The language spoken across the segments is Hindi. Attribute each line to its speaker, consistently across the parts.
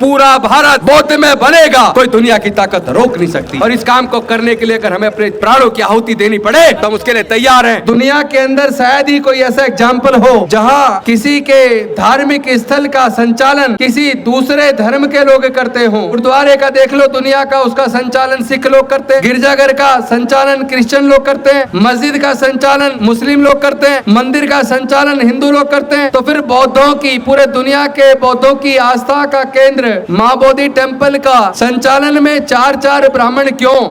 Speaker 1: पूरा भारत बौद्ध में बनेगा, कोई दुनिया की ताकत रोक नहीं सकती। और इस काम को करने के लिए अगर हमें अपने प्राणों की आहुति देनी पड़े तो हम उसके लिए तैयार हैं। दुनिया के अंदर शायद ही कोई ऐसा एग्जाम्पल हो जहां किसी के धार्मिक स्थल का संचालन किसी दूसरे धर्म के लोग करते हो। गुरुद्वारे का देख लो दुनिया का, उसका संचालन सिख लोग करते हैं, गिरजाघर का संचालन क्रिश्चियन लोग करते हैं, मस्जिद का संचालन मुस्लिम लोग करते हैं, मंदिर का संचालन हिंदू लोग करते हैं। तो फिर बौद्धों की, पूरे दुनिया के बौद्धों की आस्था का केंद्र मां बोधि टेम्पल का संचालन में चार ब्राह्मण क्यों?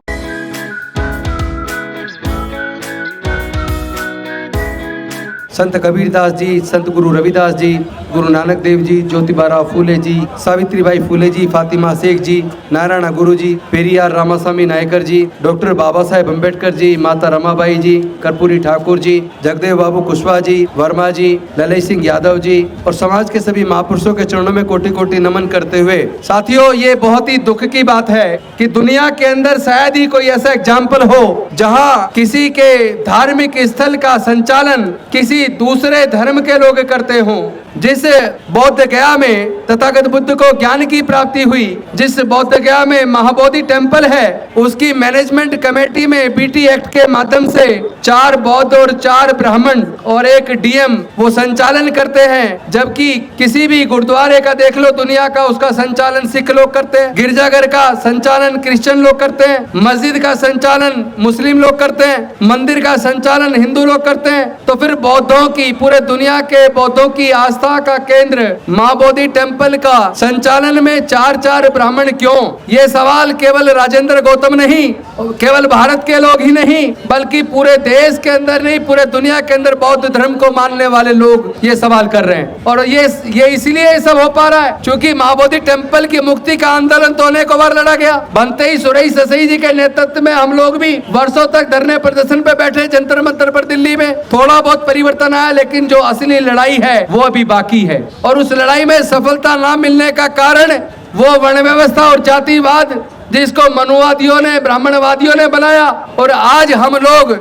Speaker 1: संत कबीरदास जी, संत गुरु रविदास जी, गुरु नानक देव जी, ज्योतिबा फूले जी, सावित्रीबाई फूले जी, फातिमा शेख जी, नारायण गुरु जी, पेरियार रामास्वामी नायकर जी, डॉक्टर बाबा साहेब अम्बेडकर जी, माता रमाबाई जी, कर्पूरी ठाकुर जी, जगदेव बाबू कुशवाहा जी, वर्मा जी, ललित सिंह यादव जी और समाज के सभी महापुरुषों के चरणों में कोटि कोटि नमन करते हुए, साथियों ये बहुत ही दुख की बात है कि दुनिया के अंदर शायद ही कोई ऐसा एग्जाम्पल हो जहां किसी के धार्मिक स्थल का संचालन किसी दूसरे धर्म के लोग करते हों। जिस बौद्ध गया में तथागत बुद्ध को ज्ञान की प्राप्ति हुई, जिस बौद्ध गया में महाबोधि टेम्पल है, उसकी मैनेजमेंट कमेटी में बीटी एक्ट के माध्यम से 4 बौद्ध और 4 ब्राह्मण और 1 डीएम वो संचालन करते हैं। जबकि किसी भी गुरुद्वारे का देख लो दुनिया का, उसका संचालन सिख लोग करते हैं, गिरजाघर का संचालन क्रिश्चियन लोग करते हैं, मस्जिद का संचालन मुस्लिम लोग करते हैं, मंदिर का संचालन हिंदू लोग करते हैं। तो फिर बौद्धों की, पूरे दुनिया के बौद्धों की आस्था का केंद्र मां बोधि टेम्पल का संचालन में 4 ब्राह्मण क्यों? ये सवाल केवल राजेंद्र गौतम नहीं, केवल भारत के लोग ही नहीं, बल्कि पूरे देश के अंदर नहीं, पूरे दुनिया के अंदर बौद्ध धर्म को मानने वाले लोग ये सवाल कर रहे हैं। और ये इसलिए ये सब हो पा रहा है क्योंकि मां बोधि टेम्पल की मुक्ति का आंदोलन तो अनेकों बार लड़ा गया। बनते ही सुरई ससई जी के नेतृत्व में हम लोग भी वर्षों तक धरने प्रदर्शन पे बैठे जंतर मंतर पर दिल्ली में। थोड़ा बहुत परिवर्तन आया, लेकिन जो असली लड़ाई है वो अभी बाकी है। और उस लड़ाई में सफलता ना मिलने का कारण वो वर्ण व्यवस्था और जातिवाद जिसको मनुवादियों ने, ब्राह्मणवादियों ने बनाया। और आज हम लोग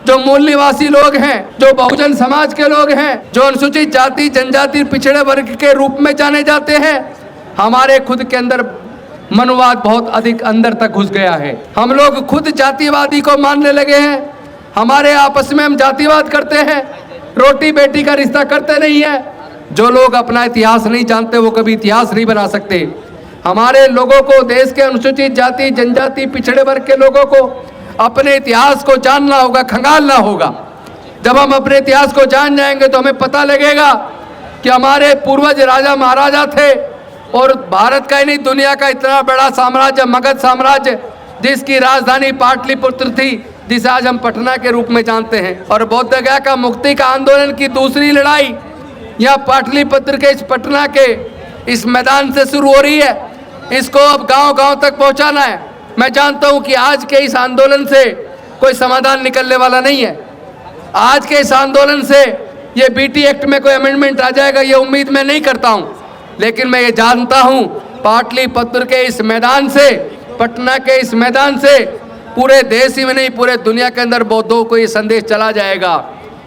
Speaker 1: जो मूल निवासी लोग हैं, जो बहुजन समाज के लोग हैं, जो अनुसूचित जाति जनजाति पिछड़े वर्ग के रूप में जाने जाते हैं, हमारे खुद के अंदर मनुवाद बहुत अधिक अंदर तक घुस गया है। हम लोग खुद जातिवादी को मानने लगे हैं। हमारे आपस में हम जातिवाद करते हैं, रोटी बेटी का रिश्ता करते नहीं है। जो लोग अपना इतिहास नहीं जानते वो कभी इतिहास नहीं बना सकते। हमारे लोगों को, देश के अनुसूचित जाति जनजाति पिछड़े वर्ग के लोगों को अपने इतिहास को जानना होगा, खंगालना होगा। जब हम अपने इतिहास को जान जाएंगे तो हमें पता लगेगा कि हमारे पूर्वज राजा महाराजा थे और भारत का ही नहीं दुनिया का इतना बड़ा साम्राज्य मगध साम्राज्य, जिसकी राजधानी पाटलिपुत्र थी, जिसे आज हम पटना के रूप में जानते हैं। और बौद्ध गया का मुक्ति का आंदोलन की दूसरी लड़ाई यहाँ पाटलिपुत्र के इस पटना के इस मैदान से शुरू हो रही है। इसको अब गांव-गांव तक पहुंचाना है। मैं जानता हूं कि आज के इस आंदोलन से कोई समाधान निकलने वाला नहीं है। आज के इस आंदोलन से ये बीटी एक्ट में कोई अमेंडमेंट आ जाएगा, ये उम्मीद मैं नहीं करता हूं। लेकिन मैं ये जानता हूं पाटलिपुत्र के इस मैदान से, पटना के इस मैदान से पूरे देश ही में नहीं, पूरे दुनिया के अंदर बौद्धों को ये संदेश चला जाएगा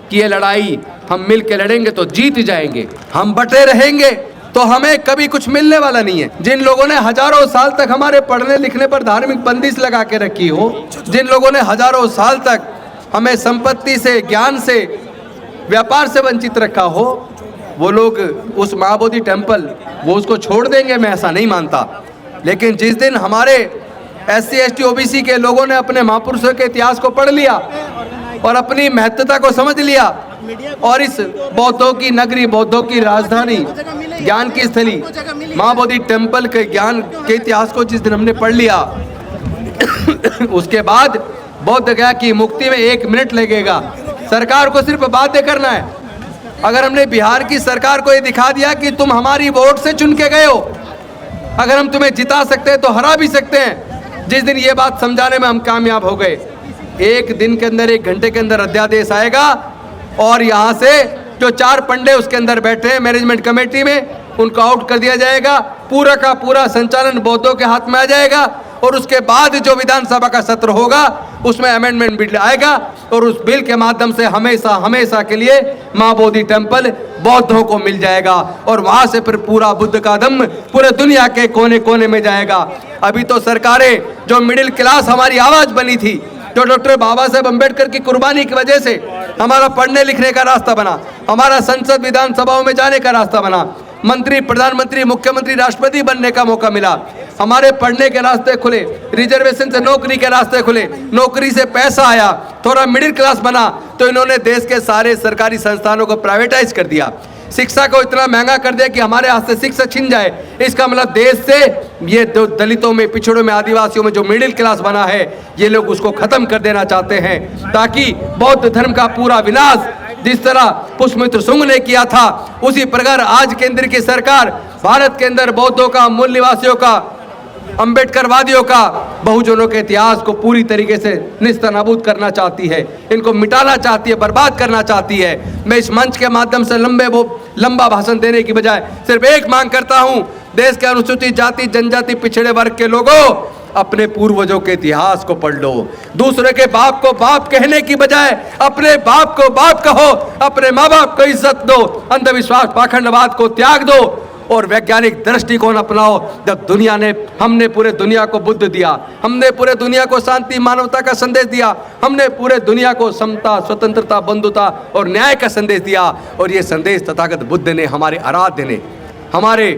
Speaker 1: कि ये लड़ाई हम मिल के लड़ेंगे तो जीत जाएंगे। हम बटे रहेंगे तो हमें कभी कुछ मिलने वाला नहीं है। जिन लोगों ने हजारों साल तक हमारे पढ़ने लिखने पर धार्मिक बंदिश लगा के रखी हो, जिन लोगों ने हजारों साल तक हमें संपत्ति से, ज्ञान से, व्यापार से वंचित रखा हो, वो लोग उस मां बोधि टेम्पल वो उसको छोड़ देंगे, मैं ऐसा नहीं मानता। लेकिन जिस दिन हमारे SC ST OBC के लोगों ने अपने महापुरुषों के इतिहास को पढ़ लिया और अपनी महत्वता को समझ लिया और इस बौद्धों की नगरी, बौद्धों की राजधानी, ज्ञान की स्थली मां बोधि टेम्पल के ज्ञान के इतिहास को जिस दिन हमने पढ़ लिया उसके बाद बौद्ध गया की मुक्ति में 1 मिनट लगेगा। सरकार को सिर्फ बातें करना है। अगर हमने बिहार की सरकार को ये दिखा दिया कि तुम हमारी वोट से चुन के गए हो, अगर हम तुम्हें जिता सकते हैं तो हरा भी सकते हैं, जिस दिन ये बात समझाने में हम कामयाब हो गए, 1 दिन के अंदर, 1 घंटे के अंदर अध्यादेश आएगा और यहाँ से जो 4 पंडे उसके अंदर बैठे हैं मैनेजमेंट कमेटी में, उनको आउट कर दिया जाएगा। पूरा का पूरा संचालन बौद्धों के हाथ में आ जाएगा और उसके बाद जो विधानसभा का सत्र होगा उसमें अमेंडमेंट बिल आएगा और उस बिल के माध्यम से हमेशा हमेशा के लिए मां बोधि टेम्पल बौद्धों को मिल जाएगा और वहां से फिर पूरा बुद्ध का धम्म पूरे दुनिया के कोने कोने में जाएगा। अभी तो सरकारें, जो मिडिल क्लास हमारी आवाज बनी थी, जो डॉक्टर बाबा साहेब अम्बेडकर की कुर्बानी की वजह से हमारा पढ़ने लिखने का रास्ता बना, हमारा संसद विधानसभाओं में जाने का रास्ता बना, मंत्री, प्रधानमंत्री, मुख्यमंत्री, राष्ट्रपति बनने का मौका मिला, हमारे पढ़ने के रास्ते खुले, रिजर्वेशन से नौकरी के रास्ते खुले, नौकरी से पैसा आया, थोड़ा मिडिल क्लास बना, तो इन्होंने देश के सारे सरकारी संस्थानों को प्राइवेटाइज कर दिया, शिक्षा को इतना महंगा कर दिया कि हमारे हाथ से शिक्षा छिन जाए। इसका मतलब देश से ये दलितों में, पिछड़ों में, आदिवासियों में जो मिडिल क्लास बना है, ये लोग उसको खत्म कर देना चाहते हैं, ताकि बौद्ध धर्म का पूरा विनाश जिस तरह पुष्पमित्र शुंग ने किया था, उसी प्रकार आज केंद्र की सरकार भारत के अंदर बौद्धों का, मूल निवासियों का, अम्बेडकरवादियों का, बहुजनों के इतिहास को पूरी तरीके से निस्तनाबूद करना चाहती है, इनको मिटाना चाहती है, बर्बाद करना चाहती है। मैं इस मंच के माध्यम से लंबा भाषण देने की बजाय सिर्फ एक मांग करता हूं, देश के अनुसूचित जाति, जनजाति, पिछड़े वर्ग के लोगों, अपने पूर्वजों के इतिहास को पढ़ लो। दूसरे के बाप को बाप कहने की बजाय अपने बाप को बाप कहो, अपने माँ बाप को इज्जत दो, अंधविश्वास, पाखंडवाद को त्याग दो और वैज्ञानिक दृष्टिकोण अपनाओ। जब हमने पूरे दुनिया को बुद्ध दिया, हमने पूरे दुनिया को शांति, मानवता का संदेश दिया, हमने पूरे दुनिया को समता, स्वतंत्रता, बंधुता और न्याय का संदेश दिया, और ये संदेश तथागत बुद्ध ने, हमारे आराध्य ने, हमारे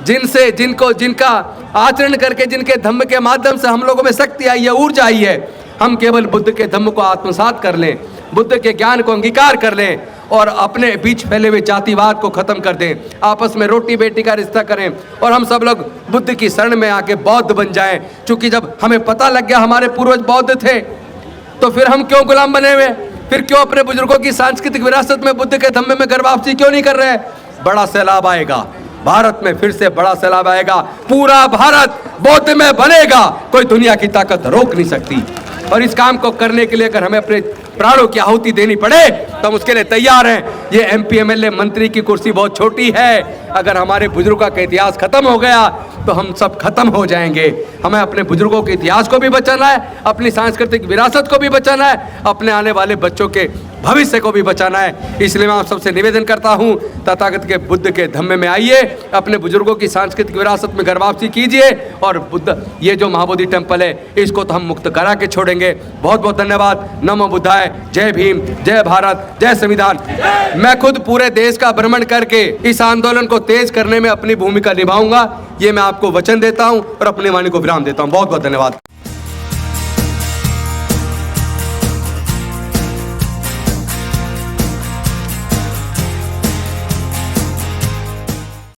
Speaker 1: जिनका आचरण करके, जिनके धम्म के माध्यम से हम लोगों में शक्ति आई है, ऊर्जा आई है, हम केवल बुद्ध के धम्म को आत्मसात कर लें, बुद्ध के ज्ञान को अंगीकार कर लें और अपने बीच फैले हुए जातिवाद को खत्म कर दें, आपस में रोटी बेटी का रिश्ता करें और हम सब लोग बुद्ध की शरण में आके बौद्ध बन जाएं। क्योंकि जब हमें पता लग गया हमारे पूर्वज बौद्ध थे, तो फिर हम क्यों गुलाम बने हुए, फिर क्यों अपने बुजुर्गों की सांस्कृतिक विरासत में, बुद्ध के धम्मे में घर वापसी क्यों नहीं कर रहे? बड़ा सैलाब आएगा भारत में, फिर से बड़ा सैलाब आएगा, पूरा भारत बौद्ध में बनेगा, कोई दुनिया की ताकत रोक नहीं सकती। और इस काम को करने के लिए अगर हमें अपने प्राणों की आहुति देनी पड़े तो हम उसके लिए तैयार हैं। ये MP MLA मंत्री की कुर्सी बहुत छोटी है, अगर हमारे बुजुर्गों का इतिहास खत्म हो गया तो हम सब खत्म हो जाएंगे। हमें अपने बुजुर्गों के इतिहास को भी बचाना है, अपनी सांस्कृतिक विरासत को भी बचाना है, अपने आने वाले बच्चों के भविष्य को भी बचाना है। इसलिए मैं आप सबसे निवेदन करता हूं, तथागत के बुद्ध के धम्मे में आइए, अपने बुजुर्गों की सांस्कृतिक विरासत में घर वापसी कीजिए और बुद्ध, ये जो महाबोधि टेम्पल है, इसको तो हम मुक्त करा के छोड़ेंगे। बहुत बहुत धन्यवाद। नमो बुद्धाय। जय भीम, जय भारत, जय संविधान। मैं खुद पूरे देश का भ्रमण करके इस आंदोलन को तेज करने में अपनी भूमिका निभाऊंगा, ये मैं आपको वचन देता हूं और अपनी वाणी को विराम देता हूं। बहुत बहुत धन्यवाद।